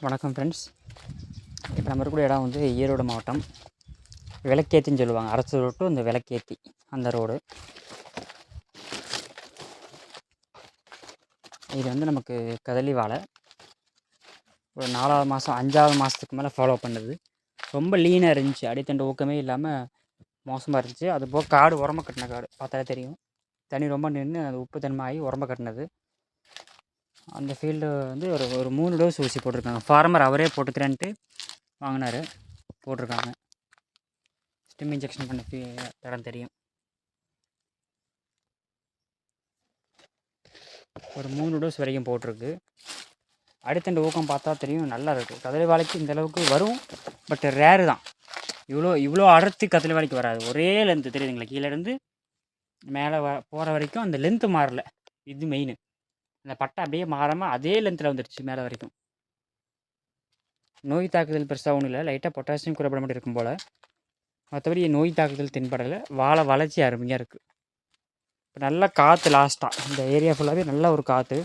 வணக்கம் ஃப்ரெண்ட்ஸ். இப்போ நம்ம இருக்கக்கூடிய இடம் வந்து ஈரோடு மாவட்டம் விளக்கேத்தின்னு சொல்லுவாங்க. அரசு ரோடு டு இந்த விளக்கேத்தி அந்த ரோடு. இது வந்து நமக்கு கதலி வாழை ஒரு 4வது மாதம் 5வது மாதத்துக்கு மேலே ஃபாலோ பண்ணுது. ரொம்ப லீனாக இருந்துச்சு, அடித்தண்டு ஊக்கமே இல்லாமல் மோசமாக இருந்துச்சு. அது போக காடு உரம்ப கட்டின காடு, பார்த்தாலே தெரியும். தண்ணி ரொம்ப நின்று அது உப்பு தன்மாகி உரம்ப கட்டினது. அந்த ஃபீல்டு வந்து ஒரு ஒரு 3 டோஸ் ஊசி போட்டிருக்காங்க. ஃபார்மர் அவரே போட்டுக்கிறேன்ட்டு வாங்கினார், போட்டிருக்காங்க. ஸ்டிம் இன்ஜெக்ஷன் பண்ண இடம் தெரியும். ஒரு 3 டோஸ் வரைக்கும் போட்டிருக்கு. அடித்தண்டு ஊக்கம் பார்த்தா தெரியும், நல்லா இருக்குது. கதலி வாழைக்கு இந்த அளவுக்கு வரும், பட் ரேரு தான். இவ்வளோ அடர்த்தி கதலி வாழைக்கு வராது. ஒரே லென்த்து தெரியுதுங்களா, கீழேருந்து மேலே போகிற வரைக்கும் அந்த லென்த்து மாறல. இது மெயின். அந்த பட்டை அப்படியே மாறாமல் அதே லென்த்தில் வந்துடுச்சு மேலே வரைக்கும். நோய் தாக்குதல் பெருசாக ஒன்றும் இல்லை, லைட்டாக பொட்டாசியம் குறைபாடு மட்டும் இருக்கும் போல். மற்றபடி நோய் தாக்குதல் தென்படலை. வாழை வளர்ச்சி அருமையாக இருக்குது. இப்போ நல்லா காற்று லாஸ்ட்டாக இந்த ஏரியா ஃபுல்லாகவே நல்ல ஒரு காற்று.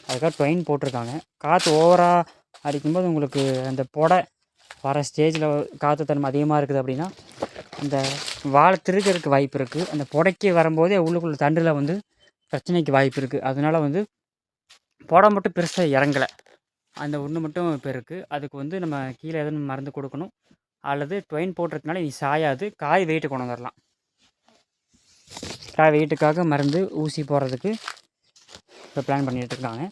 அதுக்காக ட்வைன் போட்டிருக்காங்க. காற்று ஓவராக அடிக்கும்போது உங்களுக்கு அந்த பொடை வர ஸ்டேஜில் காற்று தன்மை அதிகமாக இருக்குது அப்படின்னா அந்த வாழை திருக்கிறதுக்கு வாய்ப்பு இருக்குது. அந்த புடைக்கி வரும்போதே உள்ளுக்குள்ளே தண்டில் வந்து பிரச்சனைக்கு வாய்ப்பு இருக்குது. அதனால் வந்து புடை மட்டும் பெருசாக இறங்கலை, அந்த ஒன்று மட்டும் இப்போ இருக்குது. அதுக்கு வந்து நம்ம கீழே எதுவும் மருந்து கொடுக்கணும், அல்லது ட்வைன் போட்டிருக்கனால நீ சாயாது, காய் வெயிட்டு கொண்டு வந்துடலாம். காய் வெயிட்டுக்காக மருந்து ஊசி போடுறதுக்கு இப்போ பிளான் பண்ணிகிட்டு இருக்காங்க.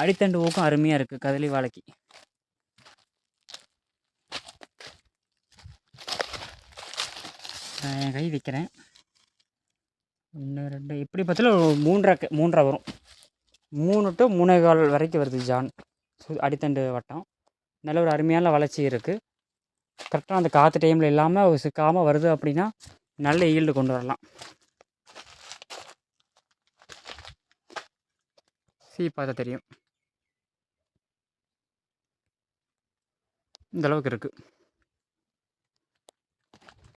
அடித்தண்டு ஊக்கம் அருமையாக இருக்குது கதலி வாழைக்கு. என் கை வைக்கிறேன். 1 2 எப்படி பார்த்தாலும் 3.5 வரும். 3 to 3.25 வரைக்கும் வருது ஜான் அடித்தண்டு வட்டம். நல்ல ஒரு அருமையான வளர்ச்சி இருக்குது. கரெக்டாக அந்த காற்று டைமில் இல்லாமல் சிக்காமல் வருது அப்படின்னா நல்ல ஈல்டு கொண்டு வரலாம். பார்த்தா தெரியும், இந்த அளவுக்கு இருக்குது.